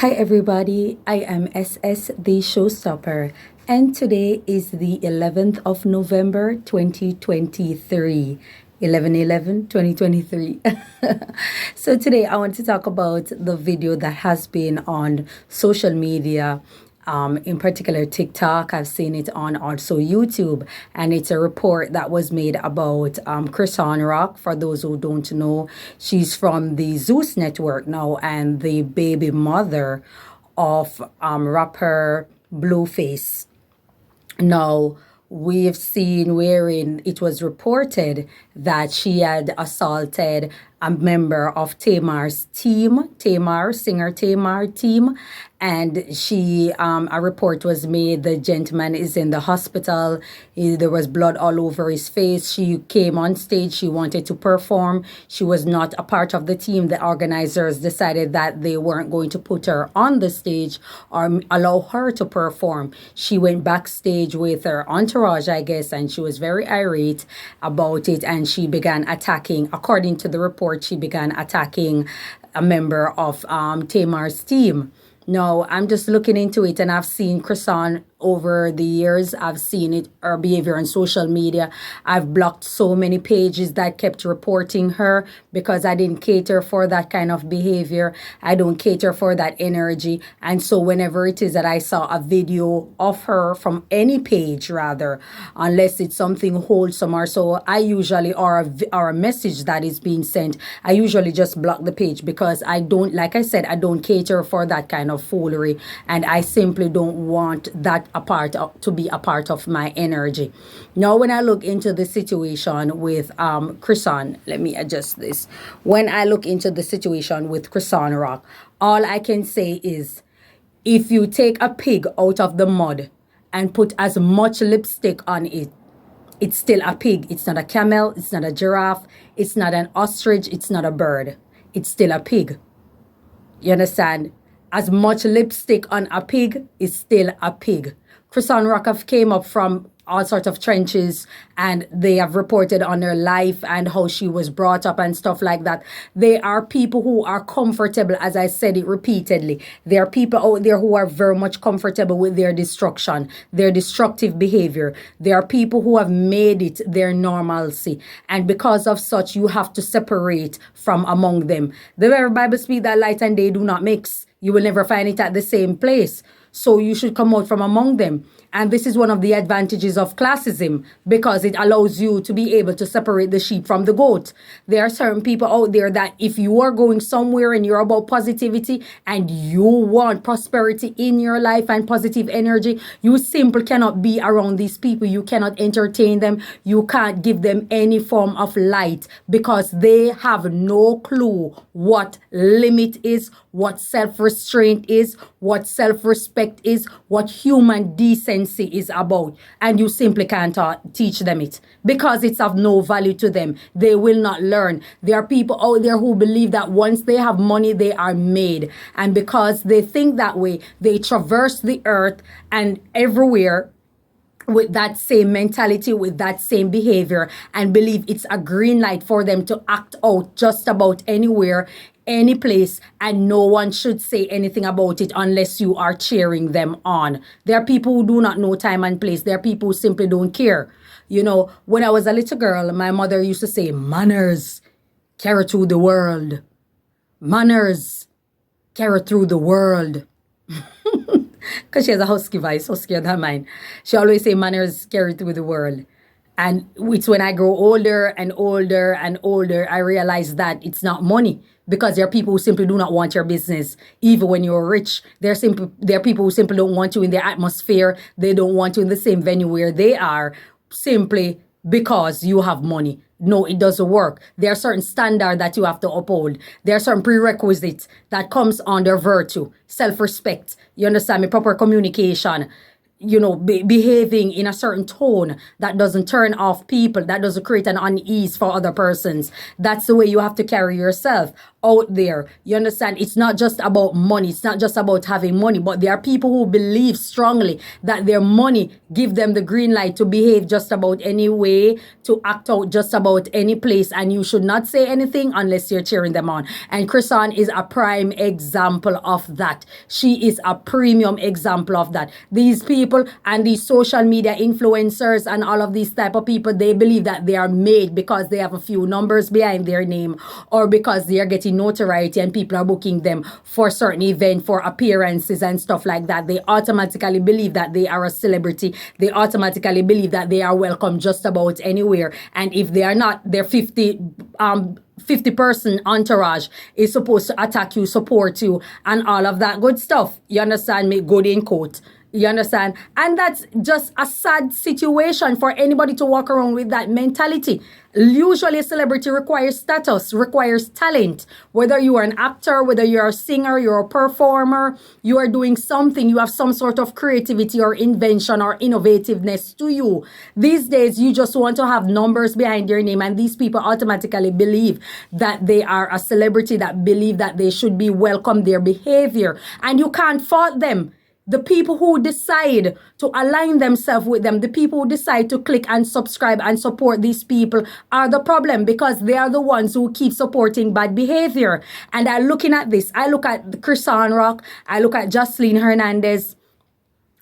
Hi everybody, I am SS the Showstopper, and today is the 11th of November 2023. 11/11/2023. So today I want to talk about the video that has been on social media, in particular TikTok. I've seen it on also YouTube, and it's a report that was made about Chrisean Rock. For those who don't know, she's from the Zeus Network now and the baby mother of rapper Blueface. Now, we've seen wherein it was reported that she had assaulted a member of Tamar's team, singer Tamar team, and a report was made. The gentleman is in the hospital. There was blood all over his face. She came on stage. She wanted to perform. She was not a part of the team. The organizers decided that they weren't going to put her on the stage or allow her to perform. She went backstage with her entourage, I guess, and she was very irate about it, and she began attacking, according to the report, she began attacking a member of Tamar's team. No, I'm just looking into it, and I've seen Chrisean over the years. I've seen it, her behavior on social media. I've blocked so many pages that kept reporting her because I didn't cater for that kind of behavior. I don't cater for that energy. And so whenever it is that I saw a video of her from any page, rather, unless it's something wholesome or so, I usually, or a message that is being sent, I usually just block the page because I don't, like I said, I don't cater for that kind of foolery, and I simply don't want that to be a part of my energy. Now, when I look into the situation with Chrisean, let me adjust this. When I look into the situation with Chrisean Rock, all I can say is, if you take a pig out of the mud and put as much lipstick on it, it's still a pig. It's not a camel. It's not a giraffe. It's not an ostrich. It's not a bird. It's still a pig. You understand? As much lipstick on a pig is still a pig. Chrisean Rock have came up from all sorts of trenches, and they have reported on her life and how she was brought up and stuff like that. There are people who are comfortable, as I said it repeatedly. There are people out there who are very much comfortable with their destruction, their destructive behavior. There are people who have made it their normalcy, and because of such, you have to separate from among them. The very Bible speaks that light and day do not mix. You will never find it at the same place. So you should come out from among them. And this is one of the advantages of classism, because it allows you to be able to separate the sheep from the goat. There are certain people out there that if you are going somewhere and you're about positivity and you want prosperity in your life and positive energy, you simply cannot be around these people. You cannot entertain them. You can't give them any form of light, because they have no clue what limit is, what self-restraint is, what self-respect is, what human decency is about, and you simply can't teach them it because it's of no value to them. They will not learn. There are people out there who believe that once they have money, they are made, and because they think that way, they traverse the earth and everywhere with that same mentality, with that same behavior, and believe it's a green light for them to act out just about anywhere, any place, and no one should say anything about it unless you are cheering them on. There are people who do not know time and place. There are people who simply don't care. You know, when I was a little girl, my mother used to say, manners carry through the world. Manners carry through the world. Because she has a husky voice, huskier than mine. She always say manners carry through the world. And it's when I grow older and older and older, I realize that it's not money. Because there are people who simply do not want your business, even when you're rich. There are people who simply don't want you in their atmosphere. They don't want you in the same venue where they are, simply because you have money. No, it doesn't work. There are certain standards that you have to uphold. There are certain prerequisites that comes under virtue, self-respect. You understand me? Proper communication. You know, behaving in a certain tone that doesn't turn off people, that doesn't create an unease for other persons. That's the way you have to carry yourself. out there. You understand? It's not just about money. It's not just about having money, but there are people who believe strongly that their money give them the green light to behave just about any way, to act out just about any place, and you should not say anything unless you're cheering them on. And Chrisean is a prime example of that. She is a premium example of that. These people and these social media influencers and all of these type of people, they believe that they are made because they have a few numbers behind their name, or because they are getting notoriety and people are booking them for certain event, for appearances and stuff like that. They automatically believe that they are a celebrity. They automatically believe that they are welcome just about anywhere. And if they are not, their 50-person entourage is supposed to attack you, support you, and all of that good stuff. You understand me? Good in quote. You understand? And that's just a sad situation for anybody to walk around with that mentality. Usually a celebrity requires status, requires talent. Whether you are an actor, whether you're a singer, you're a performer, you are doing something, you have some sort of creativity or invention or innovativeness to you. These days, you just want to have numbers behind your name, and these people automatically believe that they are a celebrity, that believe that they should be welcome, their behavior, and you can't fault them. The people who decide to align themselves with them, the people who decide to click and subscribe and support these people are the problem, because they are the ones who keep supporting bad behavior. And I'm looking at this. I look at Chrisean Rock. I look at Joseline Hernandez.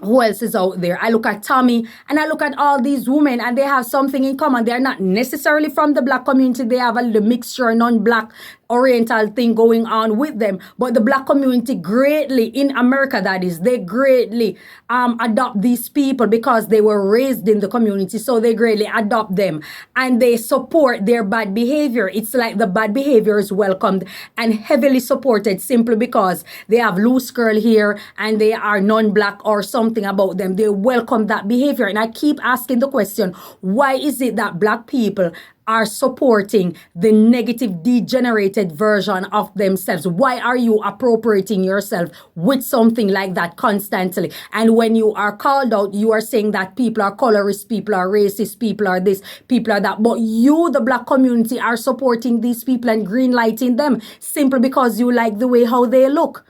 Who else is out there? I look at Tommy, and I look at all these women, and they have something in common. They're not necessarily from the Black community. They have a little mixture, non-Black Oriental thing going on with them. But the Black community greatly, in America that is, they greatly adopt these people because they were raised in the community. So they greatly adopt them and they support their bad behavior. It's like the bad behavior is welcomed and heavily supported simply because they have loose curl hair and they are non-Black or something about them. They welcome that behavior. And I keep asking the question, why is it that Black people are supporting the negative, degenerated version of themselves? Why are you appropriating yourself with something like that constantly? And when you are called out, you are saying that people are colorist, people are racist, people are this, people are that. But you, the Black community, are supporting these people and greenlighting them simply because you like the way how they look.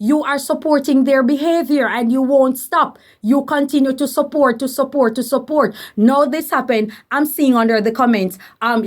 You are supporting their behavior and you won't stop. You continue to support. Now this happened. I'm seeing under the comments,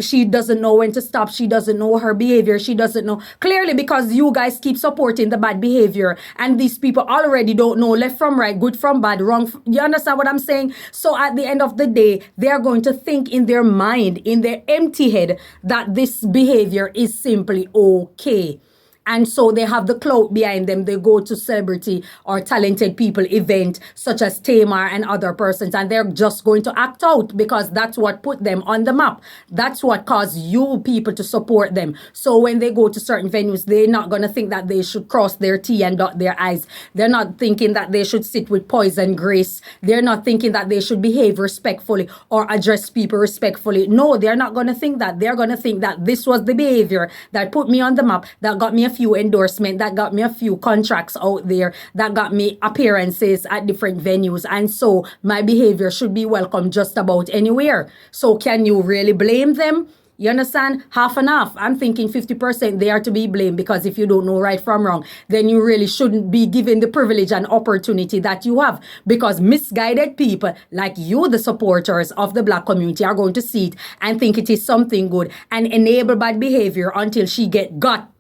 she doesn't know when to stop. She doesn't know her behavior. She doesn't know. Clearly because you guys keep supporting the bad behavior. And these people already don't know left from right, good from bad, wrong. You understand what I'm saying? So at the end of the day, they are going to think in their mind, in their empty head, that this behavior is simply okay. And so they have the clout behind them. They go to celebrity or talented people event such as Tamar and other persons, and they're just going to act out because that's what put them on the map. That's what caused you people to support them. So when they go to certain venues, they're not going to think that they should cross their T and dot their I's. They're not thinking that they should sit with poise and grace. They're not thinking that they should behave respectfully or address people respectfully. No, they're not going to think that. They're going to think that this was the behavior that put me on the map, that got me a few endorsements, that got me a few contracts out there, that got me appearances at different venues, and so my behavior should be welcome just about anywhere. So can you really blame them? You understand? Half and half. I'm thinking 50% they are to be blamed, because if you don't know right from wrong, then you really shouldn't be given the privilege and opportunity that you have, because misguided people like you, the supporters of the Black community, are going to see it and think it is something good and enable bad behavior until she got.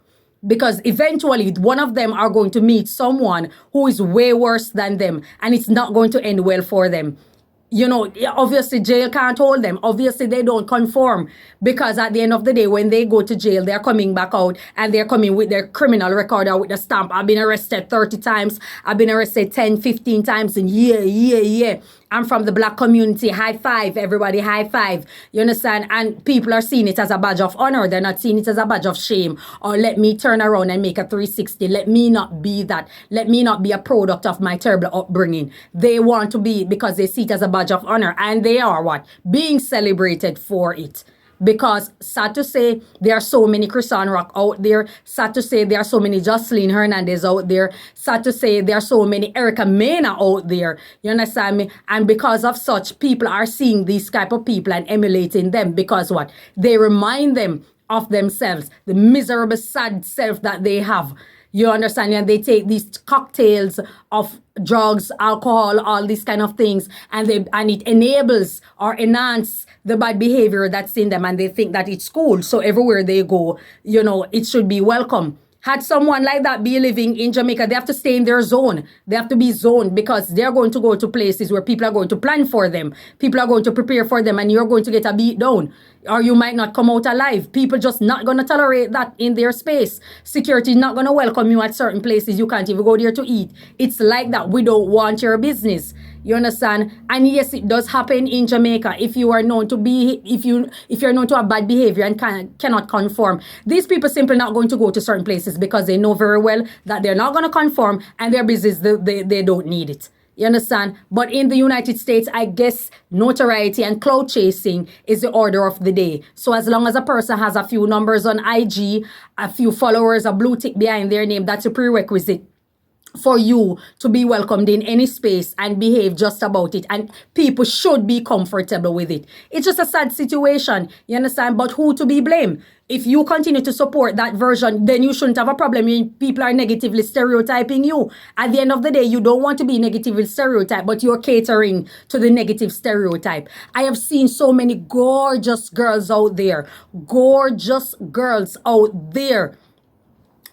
Because eventually one of them are going to meet someone who is way worse than them, and it's not going to end well for them. You know, obviously jail can't hold them. Obviously they don't conform, because at the end of the day, when they go to jail, they're coming back out and they're coming with their criminal record or with the stamp. I've been arrested 30 times. I've been arrested 10, 15 times. And yeah. I'm from the Black community. High five, everybody, high five. You understand? And people are seeing it as a badge of honor. They're not seeing it as a badge of shame. Or let me turn around and make a 360. Let me not be that. Let me not be a product of my terrible upbringing. They want to be, because they see it as a badge of honor. And they are what? Being celebrated for it. Because sad to say, there are so many Chrisean Rock out there. Sad to say, there are so many Joseline Hernandez out there. Sad to say, there are so many Erica Mena out there. You understand me? And because of such, people are seeing these type of people and emulating them. Because what? They remind them of themselves, the miserable, sad self that they have. You understand? And they take these cocktails of drugs, alcohol, all these kind of things, and it enables or enhance the bad behavior that's in them, and they think that it's cool. So everywhere they go, it should be welcome. Had someone like that be living in Jamaica, they have to stay in their zone. They have to be zoned, because they're going to go to places where people are going to plan for them. People are going to prepare for them, and you're going to get a beat down. Or you might not come out alive. People just not going to tolerate that in their space. Security is not going to welcome you at certain places. You can't even go there to eat. It's like that. We don't want your business. You understand? And yes, it does happen in Jamaica. If you are known to be, if you're known to have bad behavior and cannot conform, these people simply not going to go to certain places, because they know very well that they're not going to conform, and their business, they don't need it. You understand? But in the United States, I guess notoriety and clout chasing is the order of the day. So as long as a person has a few numbers on IG, a few followers, a blue tick behind their name, that's a prerequisite for you to be welcomed in any space and behave just about it. And people should be comfortable with it. It's just a sad situation, you understand? But who to be blamed? If you continue to support that version, then you shouldn't have a problem when people are negatively stereotyping you. At the end of the day, you don't want to be negatively stereotyped, but you're catering to the negative stereotype. I have seen so many gorgeous girls out there,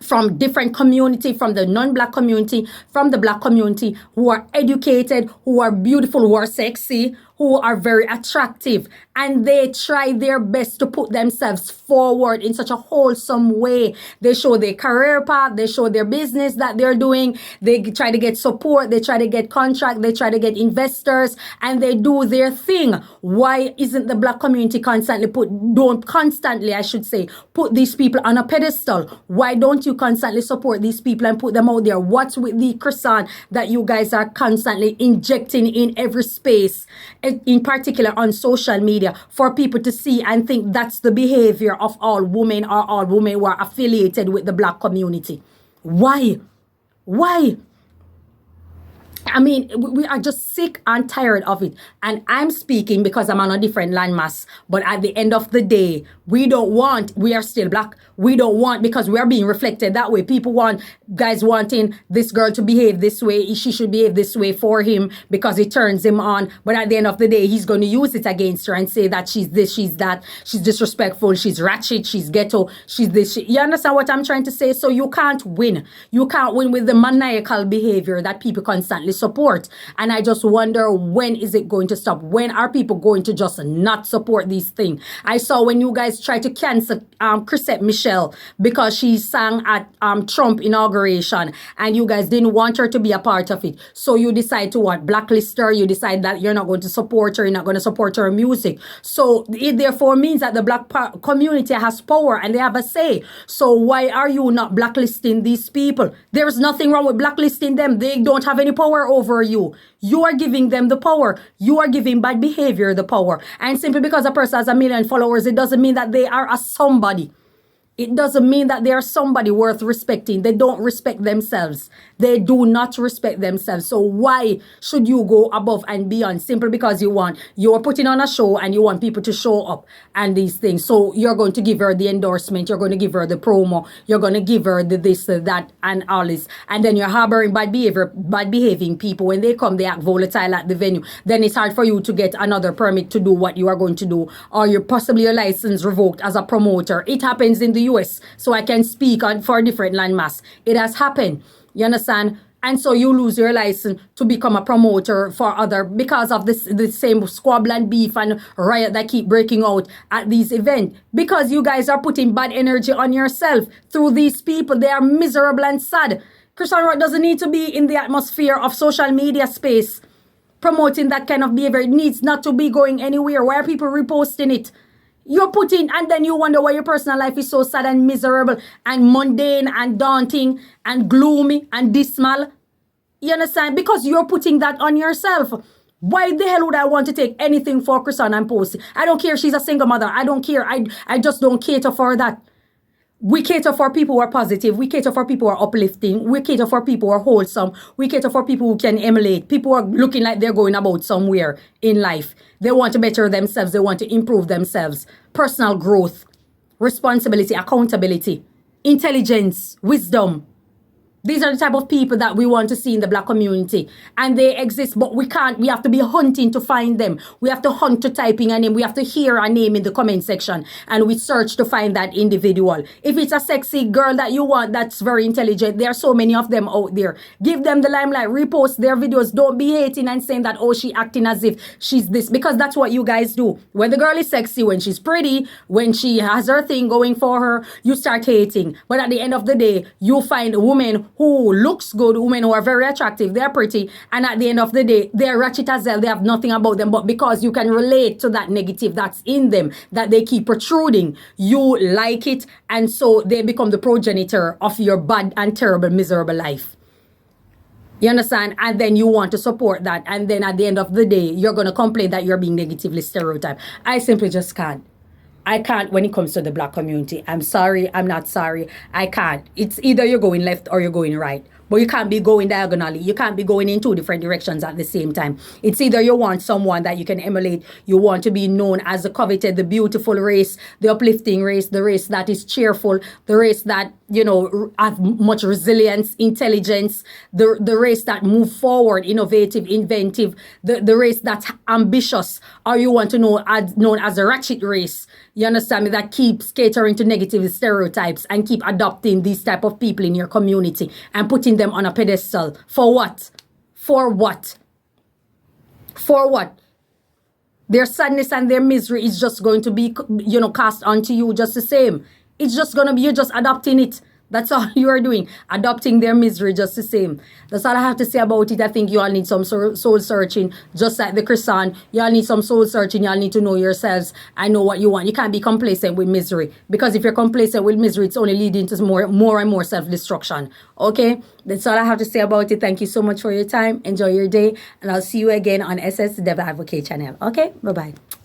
from different community, from the non-black community, from the black community, who are educated, who are beautiful, who are sexy, who are very attractive, and they try their best to put themselves forward in such a wholesome way. They show their career path, they show their business that they're doing, they try to get support, they try to get contract, they try to get investors, and they do their thing. Why isn't the black community put these people on a pedestal? Why don't you constantly support these people and put them out there? What's with the Chrisean that you guys are constantly injecting in every space, in particular on social media, for people to see and think that's the behavior of all women, or all women who are affiliated with the black community? Why? I mean, we are just sick and tired of it. And I'm speaking because I'm on a different landmass. But at the end of the day, we are still black. We don't want, because we are being reflected that way. People guys wanting this girl to behave this way. She should behave this way for him because it turns him on. But at the end of the day, he's going to use it against her and say that she's this, she's that, she's disrespectful, she's ratchet, she's ghetto, she's this. You understand what I'm trying to say? So you can't win. You can't win with the maniacal behavior that people constantly support. And I just wonder, when is it going to stop? When are people going to just not support these things? I saw when you guys tried to cancel Chrisette Michelle because she sang at Trump inauguration, and you guys didn't want her to be a part of it. So you decide to blacklist her. You decide that you're not going to support her. You're not going to support her music. So it therefore means that the black community has power and they have a say. So why are you not blacklisting these people? There's nothing wrong with blacklisting them. They don't have any power over you. You are giving them the power. You are giving bad behavior the power. And simply because a person has 1 million followers, it doesn't mean that they are a somebody. It doesn't mean that they are somebody worth respecting. They don't respect themselves. They do not respect themselves. So why should you go above and beyond simply because you are putting on a show and you want people to show up and these things? So you're going to give her the endorsement. You're going to give her the promo. You're going to give her the this, the that, and all this. And then you're harboring bad behaving people. When they come, they act volatile at the venue. Then it's hard for you to get another permit to do what you are going to do. Or you're possibly your license revoked as a promoter. It happens in the US. So I can speak for a different landmass. It has happened. You understand? And so you lose your license to become a promoter for because of the same squabble and beef and riot that keep breaking out at these events. Because you guys are putting bad energy on yourself through these people. They are miserable and sad. Chrisean Rock doesn't need to be in the atmosphere of social media space promoting that kind of behavior. It needs not to be going anywhere. Why are people reposting it? You're putting, and then you wonder why your personal life is so sad and miserable and mundane and daunting and gloomy and dismal. You understand? Because you're putting that on yourself. Why the hell would I want to take anything for Chrisean and post it? I don't care if she's a single mother. I don't care. I just don't cater for that. We cater for people who are positive. We cater for people who are uplifting. We cater for people who are wholesome. We cater for people who can emulate. People who are looking like they're going about somewhere in life. They want to better themselves. They want to improve themselves. Personal growth. responsibility, accountability, intelligence, wisdom. These are the type of people that we want to see in the Black community. And they exist, but we have to be hunting to find them. We have to hunt to type in a name. We have to hear a name in the comment section. And we search to find that individual. If it's a sexy girl that you want that's very intelligent, there are so many of them out there. Give them the limelight. Repost their videos. Don't be hating and saying that, oh, she acting as if she's this. Because that's what you guys do. When the girl is sexy, when she's pretty, when she has her thing going for her, you start hating. But at the end of the day, you find women who looks good, women who are very attractive, they're pretty, and at the end of the day, they're ratchet as hell, they have nothing about them, but because you can relate to that negative that's in them, that they keep protruding, you like it, and so they become the progenitor of your bad and terrible, miserable life. You understand? And then you want to support that, and then at the end of the day, you're going to complain that you're being negatively stereotyped. I simply just can't. I can't when it comes to the Black community. I'm sorry. I'm not sorry. I can't. It's either you're going left or you're going right. But you can't be going diagonally. You can't be going in two different directions at the same time. It's either you want someone that you can emulate. You want to be known as the coveted, the beautiful race, the uplifting race, the race that is cheerful, the race that, you know, have much resilience, intelligence, the race that move forward, innovative, inventive, the race that's ambitious, or you want to know known as a ratchet race. You understand me? That keeps catering to negative stereotypes and keep adopting these type of people in your community and putting them on a pedestal. For what? For what? For what? Their sadness and their misery is just going to be, you know, cast onto you just the same. It's just going to be, you're just adopting it. That's all you are doing, adopting their misery just the same. That's all I have to say about it. I think you all need some soul searching, just like the Chrisean. You all need some soul searching. You all need to know yourselves and know what you want. You can't be complacent with misery, because if you're complacent with misery, it's only leading to more and more self-destruction. Okay? That's all I have to say about it. Thank you so much for your time. Enjoy your day. And I'll see you again on SS Devil Advocate channel. Okay? Bye-bye.